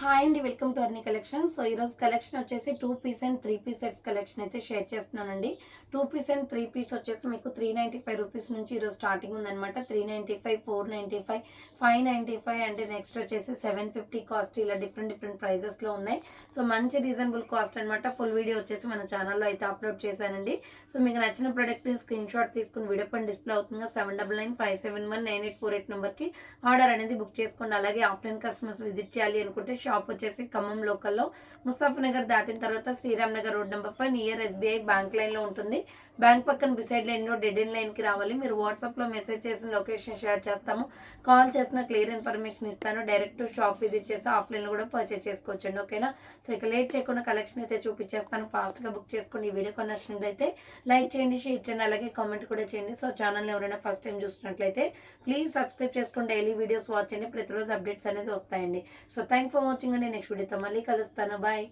Hi అండి, welcome to Arni collection. So ఈరోజు collection వచ్చేసి 2 piece and 3 piece sets collection అయితే షేర్ చేస్తున్నానండి. 2 పీస్ అండ్ 3 పీస్ వచ్చేసి మీకు 395 రూపీస్ నుంచి ఈరోజు స్టార్టింగ్ ఉందన్నమాట. 395, 495, 595 అండ్ నెక్స్ట్ వచ్చేసి 750 కాస్ట్, ఇలా డిఫరెంట్ ప్రైజెస్లో ఉన్నాయి. సో మంచి రీజనబుల్ కాస్ట్ అనమాట. ఫుల్ వీడియో వచ్చేసి మన ఛానల్లో అయితే అప్లోడ్ చేశానండి. సో మీకు నచ్చిన ప్రోడక్ట్ని స్క్రీన్ షాట్ తీసుకుని వీడియో పైన డిస్ప్లే అవుతుందిగా 7995719848 నెంబర్కి ఆర్డర్ అనేది బుక్ చేసుకోండి. అలాగే ఆఫ్లైన్ కస్టమర్స్ విజిట్ చేయాలి అనుకుంటే షాప్ వచ్చేసి ఖమ్మం లోకల్లో ముస్తాఫనగర్ దాటిన తర్వాత Sriram Nagar road number 5 near SBI bank లైన్లో ఉంటుంది. బ్యాంక్ పక్కన బిసైడ్ లైన్లో డెడ్ ఎండ్ లైన్కి రావాలి. మీరు వాట్సాప్లో మెసేజ్ చేసిన లొకేషన్ షేర్ చేస్తాము. కాల్ చేసిన క్లియర్ ఇన్ఫర్మేషన్ ఇస్తాను. డైరెక్ట్ షాప్ విజిట్ చేసి ఆఫ్లైన్లో కూడా పర్చేస్ చేసుకోవచ్చండి. ఓకేనా? సో ఇక లేట్ చేయకుండా కలెక్షన్ అయితే చూపించేస్తాను. ఫాస్ట్గా బుక్ చేసుకోండి. ఈ వీడియో నచ్చినట్లయితే లైక్ చేయండి, షేర్ చేయండి, అలాగే కామెంట్ కూడా చేయండి. సో ఛానల్ ఎవరైనా ఫస్ట్ టైం చూసినట్లయితే ప్లీజ్ సబ్స్క్రైబ్ చేసుకోండి. డైలీ వీడియోస్ వాచ్ చేయండి. ప్రతిరోజు అప్డేట్స్ అనేది వస్తాయండి. సో థ్యాంక్ ఫర్ వాచింగ్ అండి. నెక్స్ట్ వీడియోతో మళ్ళీ కలుస్తాను. బాయ్.